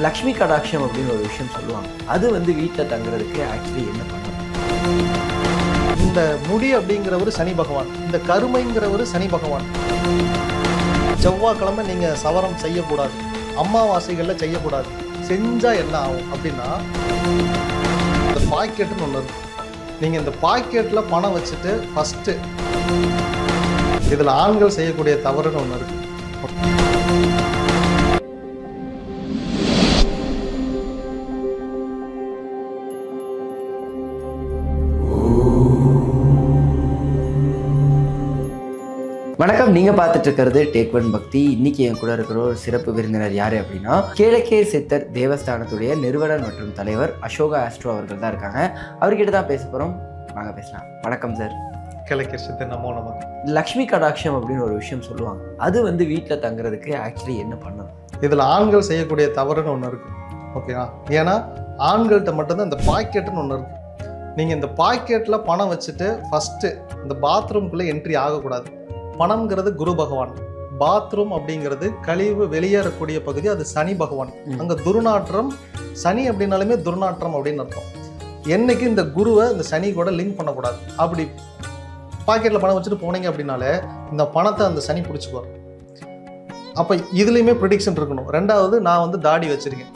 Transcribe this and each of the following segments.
லக்ஷ்மி கடாட்சம் அப்படின்னு ஒரு விஷயம் சொல்லுவாங்க. அது வந்து வீட்டில் தங்குறதுக்கு ஆக்சுவலி என்ன பண்ணணும்? இந்த முடி அப்படிங்கிறவர் சனி பகவான், இந்த கருமைங்கிறவர் சனி பகவான். செவ்வாய்க்கிழமை நீங்கள் சவரம் செய்யக்கூடாது, அமாவாசைகளில் செய்யக்கூடாது. செஞ்சால் என்ன ஆகும் அப்படின்னா, இந்த பாக்கெட்டுன்னு ஒன்று இருக்கும். நீங்கள் இந்த பாக்கெட்டில் பணம் வச்சுட்டு ஃபஸ்ட்டு இதில் ஆண்கள் செய்யக்கூடிய தவறுன்னு ஒன்று இருக்குது. வணக்கம், நீங்க பார்த்துட்டு இருக்கிறது டேக் ஒன் பக்தி. இன்னைக்கு என் கூட இருக்கிற ஒரு சிறப்பு விருந்தினர் யாரு அப்படின்னா, கேளக்கே சித்தர் தேவஸ்தானத்துடைய நிறுவனர் மற்றும் தலைவர் அசோகா ஆஸ்ட்ரோ அவர்கள் தான் இருக்காங்க. அவர்கிட்ட தான் பேச போறோம், வாங்க பேசலாம். வணக்கம் சார். கேளக்கே சித்தர் நமோ நம. லக்ஷ்மி கடாட்சம் அப்படின்னு ஒரு விஷயம் சொல்லுவாங்க. அது வந்து வீட்டில் தங்குறதுக்கு ஆக்சுவலி என்ன பண்ணணும்? இதில் ஆண்கள் செய்யக்கூடிய தவறுன்னு ஒன்று இருக்குது, ஓகேவா? ஏன்னா ஆண்கள்கிட்ட மட்டும்தான் இந்த பாக்கெட்டுன்னு ஒன்று இருக்குது. நீங்கள் இந்த பாக்கெட்டில் பணம் வச்சுட்டு ஃபஸ்ட்டு இந்த பாத்ரூம்குள்ளே என்ட்ரி ஆகக்கூடாது. பணம்ங்கிறது குரு பகவான், பாத்ரூம் அப்படிங்கிறது கழிவு வெளியேறக்கூடிய பகுதி, அது சனி பகவான். அங்கே துர்நாற்றம், சனி அப்படின்னாலுமே துர்நாற்றம் அப்படின்னு அர்த்தம். என்னைக்கு இந்த குருவை இந்த சனி கூட லிங்க் பண்ணக்கூடாது. அப்படி பாக்கெட்டில் பணம் வச்சுட்டு போனீங்க அப்படின்னாலே இந்த பணத்தை அந்த சனி பிடிச்சிக்குவார். அப்போ இதுலேயுமே ப்ரிடிக்ஷன் இருக்கணும். ரெண்டாவது, நான் வந்து தாடி வச்சிருக்கேன்.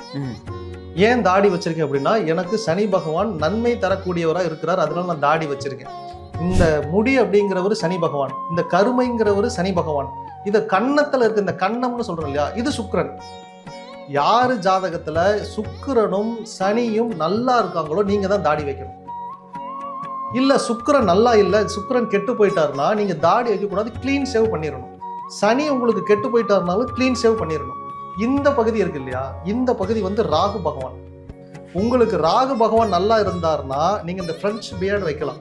ஏன் தாடி வச்சிருக்கேன் அப்படின்னா, எனக்கு சனி பகவான் நன்மை தரக்கூடியவராக இருக்கிறார், அதனால நான் தாடி வச்சிருக்கேன். இந்த முடி அப்படிங்கிறவர் சனி பகவான், இந்த கருமைங்கிறவர் சனி பகவான். இதை கன்னத்தில் இருக்க இந்த கன்னம்னு சொல்றோம் இல்லையா, இது சுக்கிரன். யாரு ஜாதகத்துல சுக்கிரனும் சனியும் நல்லா இருக்காங்களோ நீங்க தான் தாடி வைக்கணும். இல்ல சுக்கிரன் நல்லா இல்லை, சுக்கிரன் கெட்டு போயிட்டாருன்னா நீங்க தாடி வைக்கக்கூடாது, கிளீன் சேவ் பண்ணிடணும். சனி உங்களுக்கு கெட்டு போயிட்டாருனாலும் கிளீன் சேவ் பண்ணிடணும். இந்த பகுதி இருக்கு இல்லையா, இந்த பகுதி வந்து ராகு பகவான். உங்களுக்கு ராகு பகவான் நல்லா இருந்தாருன்னா நீங்க இந்த ஃப்ரெஞ்ச் பியர்டு வைக்கலாம்.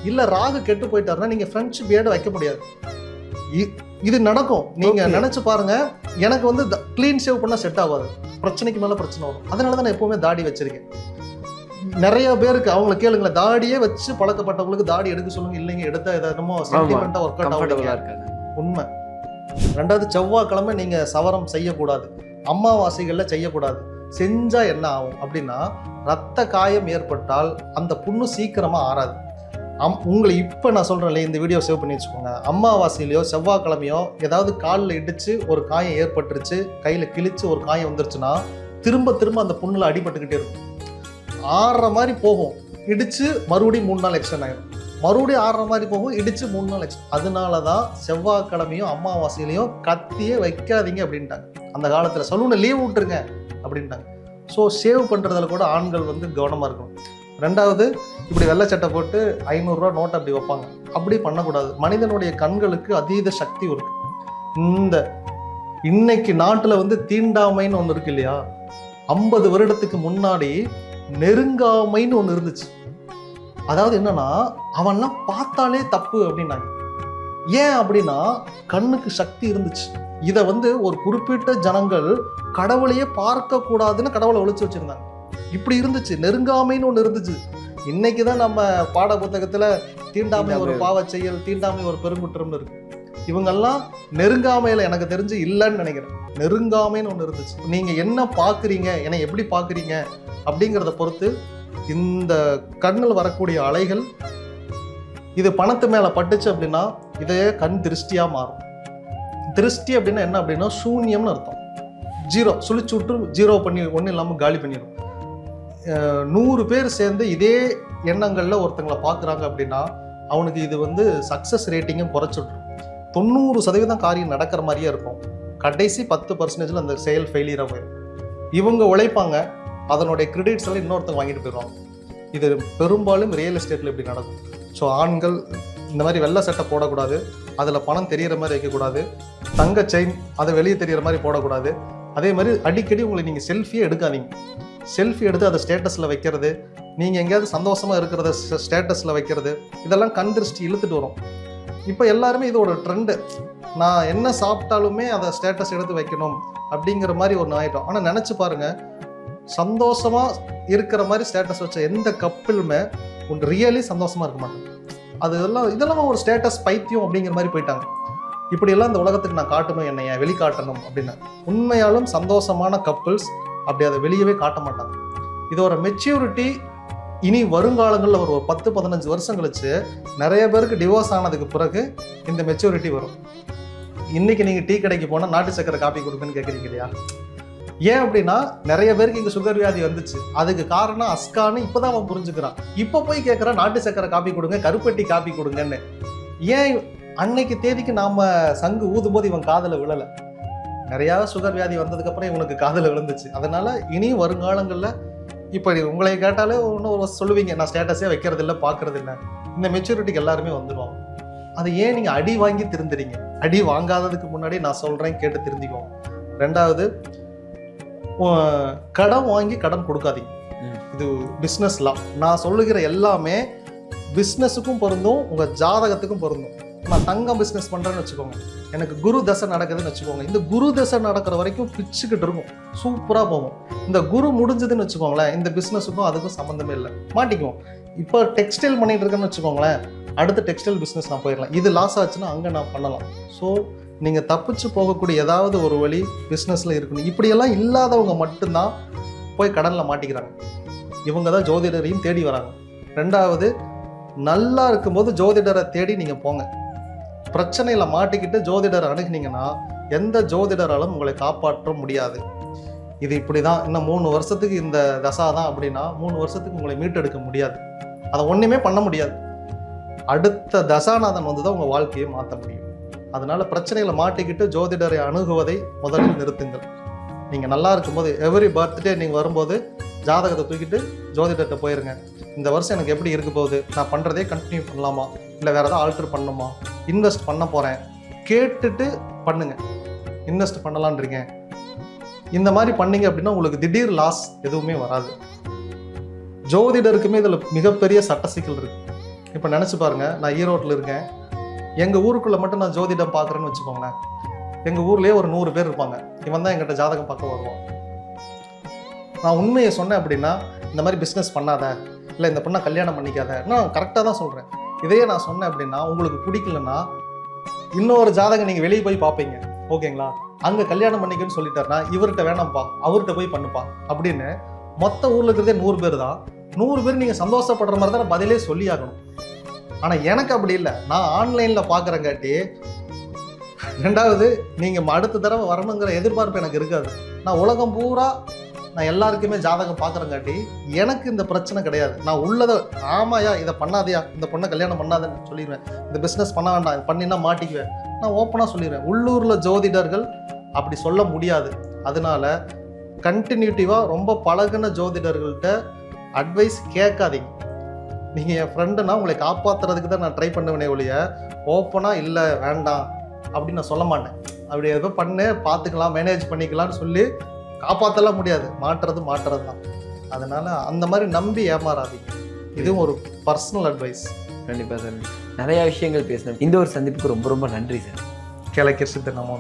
இல்ல ராகு கெட்டு போயிட்டாருன்னா நீங்க ஃப்ரெஞ்ச் பியர்டு வைக்க முடியாது. இது நடக்கும், நீங்க நினைச்சு பாருங்க. எனக்கு வந்து கிளீன் சேவ் பண்ணா செட் ஆகாது, பிரச்சனைக்கு மேல பிரச்சனை வரும். அதனாலதான் நான் எப்பவுமே தாடி வச்சிருக்கேன். நிறைய பேருக்கு அவங்களை கேளுங்களேன், தாடியே வச்சு பழக்கப்பட்டவங்களுக்கு தாடி எடுக்க சொல்லுங்க. இல்லைங்க, எடுத்தா எதாவதுமோ சென்டிமெண்டா ஒர்க் அவுட் ஆகும். உண்மை. ரெண்டாவது, செவ்வாய்க்கிழமை நீங்க சவரம் செய்யக்கூடாது, அமாவாசைகள்ல செய்யக்கூடாது. செஞ்சா என்ன ஆகும் அப்படின்னா, ரத்த காயம் ஏற்பட்டால் அந்த புண்ணு சீக்கிரமா ஆறாது. உங்களை இப்போ நான் சொல்றேன், இந்த வீடியோ சேவ் பண்ணி வச்சுக்கோங்க. அமாவாசையிலையோ செவ்வாய்க்கிழமையோ ஏதாவது காலில் இடிச்சு ஒரு காயம் ஏற்பட்டுருச்சு, கையில கிழிச்சு ஒரு காயம் வந்துருச்சுன்னா திரும்ப திரும்ப அந்த புண்ணுல அடிபட்டுக்கிட்டே இருக்கும். ஆறுற மாதிரி போகும், இடிச்சு மறுபடியும் 3 நாள் எக்ஸ்டன் ஆயிடும், மறுபடியும் ஆறுற மாதிரி போகும், இடிச்சு 3 நாள் எக்ஸ்டன். அதனாலதான் செவ்வாய்க்கிழமையும் அமாவாசையிலையும் கத்தியே வைக்காதீங்க அப்படின்ட்டாங்க. அந்த காலத்துல சலூனை லீவ் விட்டுருங்க அப்படின்ட்டாங்க. ஸோ சேவ் பண்ணுறதுல கூட ஆண்கள் வந்து கவனமாக இருக்கணும். ரெண்டாவது, இப்படி வெள்ளை சட்டை போட்டு 500 ரூபா நோட்டை அப்படி வைப்பாங்க, அப்படி பண்ணக்கூடாது. மனிதனுடைய கண்களுக்கு அதீத சக்தி இருக்கு. இன்னைக்கு நாட்டில் வந்து தீண்டாமைன்னு ஒன்று இருக்கு இல்லையா, 50 வருடத்துக்கு முன்னாடி நெருங்காமைன்னு ஒன்று இருந்துச்சு. அதாவது என்னன்னா, அவன்லாம் பார்த்தாலே தப்பு அப்படின்னாங்க. ஏன் அப்படின்னா, கண்ணுக்கு சக்தி இருந்துச்சு. இதை வந்து ஒரு குறிப்பிட்ட ஜனங்கள் கடவுளையே பார்க்க கூடாதுன்னு கடவுளை ஒழிச்சு வச்சிருந்தாங்க. இப்படி இருந்துச்சு, நெருங்காமைன்னு ஒன்று இருந்துச்சு. இன்னைக்குதான் நம்ம பாட புத்தகத்துல தீண்டாமை ஒரு பாவ செயல், தீண்டாமை ஒரு பெருங்குற்றம்னு இருக்கு. இவங்கெல்லாம் நெருங்காமையில எனக்கு தெரிஞ்சு இல்லைன்னு நினைக்கிறேன். நெருங்காமைன்னு ஒன்று இருந்துச்சு. நீங்க என்ன பாக்குறீங்க, என்னை எப்படி பாக்குறீங்க அப்படிங்கிறத பொறுத்து இந்த கண்ணில் வரக்கூடிய அலைகள், இது பணத்து மேல பட்டுச்சு அப்படின்னா இதே கண் திருஷ்டியா மாறும். திருஷ்டி அப்படின்னா என்ன அப்படின்னா, சூன்யம்னு அர்த்தம். ஜீரோ சுழிச்சு விட்டு ஜீரோ பண்ணி ஒன்றும் இல்லாமல் காலி பண்ணிடும். 100 பேர் சேர்ந்து இதே எண்ணங்களில் ஒருத்தங்களை பார்க்குறாங்க அப்படின்னா அவனுக்கு இது வந்து சக்ஸஸ் ரேட்டிங்கும் குறைச்சிட்ரும். 90% காரியம் நடக்கிற மாதிரியே இருக்கும், கடைசி 10% அந்த செயல் ஃபெயிலியராக போயிடும். இவங்க உழைப்பாங்க, அதனுடைய கிரெடிட்ஸ் எல்லாம் இன்னொருத்தங்க வாங்கிட்டு போயிடுவாங்க. இது பெரும்பாலும் ரியல் எஸ்டேட்டில் இப்படி நடக்கும். ஸோ ஆண்கள் இந்த மாதிரி வெள்ளை சட்டை போடக்கூடாது, அதில் பணம் தெரிகிற மாதிரி வைக்கக்கூடாது, தங்க செயின் அதை வெளியே தெரிகிற மாதிரி போடக்கூடாது. அதே மாதிரி அடிக்கடி உங்களை நீங்கள் செல்ஃபியே எடுக்காதீங்க. செல்ஃபி எடுத்து அதை ஸ்டேட்டஸில் வைக்கிறது, நீங்கள் எங்கேயாவது சந்தோஷமாக இருக்கிறத ஸ்டேட்டஸில் வைக்கிறது, இதெல்லாம் கண் திருஷ்டி இழுத்துட்டு வரும். இப்போ எல்லாருமே இது ஒரு ட்ரெண்டு. நான் என்ன சாப்பிட்டாலுமே அதை ஸ்டேட்டஸ் எடுத்து வைக்கணும் அப்படிங்கிற மாதிரி ஒன்று ஆகிட்டோம். ஆனால் நினச்சி பாருங்கள், சந்தோஷமாக இருக்கிற மாதிரி ஸ்டேட்டஸ் வச்ச எந்த கப்பிளுமே ஒன்று ரியலி சந்தோஷமாக இருக்க மாட்டாங்க. இதெல்லாம் ஒரு ஸ்டேட்டஸ் பைத்தியம் அப்படிங்கிற மாதிரி போயிட்டாங்க. இப்படியெல்லாம் இந்த உலகத்துக்கு நான் காட்டணும், என்னைய வெளிக்காட்டணும் அப்படின்னு. உண்மையாலும் சந்தோஷமான கப்பிள்ஸ் அப்படி அதை வெளியவே காட்ட மாட்டாங்க. இதோட மெச்சூரிட்டி இனி வருங்காலங்களில் ஒரு 10-15 வருஷம் கழிச்சு நிறைய பேருக்கு டிவோர்ஸ் ஆனதுக்கு பிறகு இந்த மெச்சூரிட்டி வரும். இன்னைக்கு நீங்கள் டீ கடைக்கு போனால் நாட்டு சக்கரை காப்பி கொடுக்குன்னு கேட்குறீங்க இல்லையா? ஏன் அப்படின்னா நிறைய பேருக்கு இங்கே சுகர் வியாதி வந்துச்சு. அதுக்கு காரணம் அஸ்கான்னு இப்போதான் அவன் புரிஞ்சுக்கிறான். இப்போ போய் கேட்குறான் நாட்டு சக்கரை காப்பி கொடுங்க, கருப்பட்டி காப்பி கொடுங்கன்னு. ஏன் அன்னைக்கு தேதிக்கு நாம சங்கு ஊதும் போது இவன் காதில் விழலை. நிறையா சுகர் வியாதி வந்ததுக்கப்புறம் இவனுக்கு காதில் விழுந்துச்சு. அதனால இனி வருங்காலங்களில் இப்போ உங்களை கேட்டாலே ஒன்று சொல்லுவீங்க, நான் ஸ்டேட்டஸே வைக்கிறது இல்லை, பார்க்கறது இல்லை. இந்த மெச்சூரிட்டிக்கு எல்லாருமே வந்துடுவாங்க. அது ஏன் நீங்கள் அடி வாங்கி திருந்துறீங்க? அடி வாங்காததுக்கு முன்னாடி நான் சொல்கிறேன், கேட்டு திருந்திக்குவோம். ரெண்டாவது, கடன் வாங்கி கடன் கொடுக்காதீங்க. இது பிஸ்னஸ் லா. நான் சொல்லுகிற எல்லாமே பிஸ்னஸுக்கும் பொருந்தும், உங்கள் ஜாதகத்துக்கும் பொருந்தும். நான் தங்கம் பிஸ்னஸ் பண்ணுறேன்னு வச்சுக்கோங்க, எனக்கு குரு தசை நடக்குதுன்னு வச்சுக்கோங்க. இந்த குரு தசை நடக்கிற வரைக்கும் பிச்சுக்கிட்டு இருக்கும், சூப்பராக போகும். இந்த குரு முடிஞ்சதுன்னு வச்சுக்கோங்களேன், இந்த பிஸ்னஸுக்கும் அதுக்கும் சம்மந்தமே இல்லை, மாட்டிக்குவோம். இப்போ டெக்ஸ்டைல் பண்ணிட்டு இருக்கேன்னு வச்சுக்கோங்களேன், அடுத்த டெக்ஸ்டைல் பிஸ்னஸ் நான் போயிடலாம். இது லாஸ் ஆச்சுன்னா அங்கே நான் பண்ணலாம். ஸோ நீங்கள் தப்பிச்சு போகக்கூடிய ஏதாவது ஒரு வழி பிஸ்னஸில் இருக்கணும். இப்படியெல்லாம் இல்லாதவங்க மட்டும்தான் போய் கடனில் மாட்டிக்கிறாங்க. இவங்க தான் ஜோதிடரையும் தேடி வராங்க. ரெண்டாவது, நல்லா இருக்கும்போது ஜோதிடரை தேடி நீங்கள் போங்க. பிரச்சனையில் மாட்டிக்கிட்டு ஜோதிடரை அணுகுனீங்கன்னா எந்த ஜோதிடராலும் உங்களை காப்பாற்ற முடியாது. இது இப்படி தான், இன்னும் 3 வருஷத்துக்கு இந்த தசா தான் அப்படின்னா 3 வருஷத்துக்கு உங்களை மீட்டெடுக்க முடியாது. அதை ஒன்றுமே பண்ண முடியாது. அடுத்த தசாநாதன் வந்து தான் உங்கள் வாழ்க்கையை மாற்ற முடியும். அதனால பிரச்சனைகளை மாட்டிக்கிட்டு ஜோதிடரை அணுகுவதை முதலில் நிறுத்துங்கள். நீங்கள் நல்லா இருக்கும்போது எவ்ரி பர்த்டே நீங்கள் வரும்போது ஜாதகத்தை தூக்கிட்டு ஜோதிடர்கிட்ட போயிருங்க. இந்த வருஷம் எனக்கு எப்படி இருக்க போகுது, நான் பண்ணுறதே கண்டினியூ பண்ணலாமா, இல்லை வேறு ஏதாவது ஆல்டர் பண்ணணுமா, இன்வெஸ்ட் பண்ண போகிறேன், கேட்டுட்டு பண்ணுங்க. இன்வெஸ்ட் பண்ணலான்றீங்க, இந்த மாதிரி பண்ணீங்க அப்படின்னா உங்களுக்கு திடீர் லாஸ் எதுவுமே வராது. ஜோதிடருக்குமே இதில் மிகப்பெரிய சட்ட சிக்கல் இருக்கு. இப்போ நினச்சி பாருங்க, நான் ஈரோட்டில் இருக்கேன், எங்கள் ஊருக்குள்ளே மட்டும் நான் ஜோதிடம் பார்க்குறேன்னு வச்சுக்கோங்களேன். எங்கள் ஊர்லேயே ஒரு 100 பேர் இருப்பாங்க. இவன் தான் எங்கிட்ட ஜாதகம் பார்க்க வருவான். நான் உண்மையை சொன்னேன் அப்படின்னா, இந்த மாதிரி பிஸ்னஸ் பண்ணாத, இல்லை இந்த பொண்ணை கல்யாணம் பண்ணிக்காத, நான் கரெக்டாக தான் சொல்கிறேன். இதையே நான் சொன்னேன் அப்படின்னா உங்களுக்கு பிடிக்கலன்னா இன்னொரு ஜாதகம் நீங்கள் வெளியே போய் பார்ப்பீங்க, ஓகேங்களா? அங்கே கல்யாணம் பண்ணிக்கன்னு சொல்லிட்டாருன்னா இவர்கிட்ட வேணாம்ப்பா, அவர்கிட்ட போய் பண்ணுப்பா அப்படின்னு மொத்த ஊரில் இருக்கிறதே 100 பேர் தான். 100 பேர் நீங்கள் சந்தோஷப்படுற மாதிரி தான் பதிலே சொல்லி ஆகணும். ஆனால் எனக்கு அப்படி இல்லை, நான் ஆன்லைனில் பார்க்குறங்காட்டி. ரெண்டாவது, நீங்கள் அடுத்த தடவை வரணுங்கிற எதிர்பார்ப்பு எனக்கு இருக்காது. நான் உலகம் பூரா நான் எல்லாருக்குமே ஜாதகம் பார்க்குறங்காட்டி எனக்கு இந்த பிரச்சனை கிடையாது. நான் உள்ளதை ஆமாயா இதை பண்ணாதையா, இந்த பொண்ணை கல்யாணம் பண்ணாதன்னு சொல்லிடுவேன், இந்த பிஸ்னஸ் பண்ண வேண்டாம், இது பண்ணினா மாட்டிக்குவேன், நான் ஓப்பனாக சொல்லிடுவேன். உள்ளூரில் ஜோதிடர்கள் அப்படி சொல்ல முடியாது. அதனால கண்டினியூட்டிவாக ரொம்ப பழகின ஜோதிடர்கள்ட்ட அட்வைஸ் கேட்காதீங்க. நீங்கள் என் ஃப்ரெண்டுனா உங்களை காப்பாற்றுறதுக்கு தான் நான் ட்ரை பண்ணுவேனே ஒழிய ஓப்பனாக இல்லை வேண்டாம் அப்படின்னு நான் சொல்ல மாட்டேன். அப்படி ஏதோ பண்ணு, பார்த்துக்கலாம், மேனேஜ் பண்ணிக்கலாம்னு சொல்லி காப்பாற்றலாம் முடியாது. மாற்றுறது தான். அதனால அந்த மாதிரி நம்பி ஏமாறாதீங்க. இதுவும் ஒரு பர்சனல் அட்வைஸ். கண்டிப்பாக சார், நிறையா விஷயங்கள் பேசணும். இந்த ஒரு சந்திப்புக்கு ரொம்ப ரொம்ப நன்றி சார். கிழக்கு சித்த நமோ.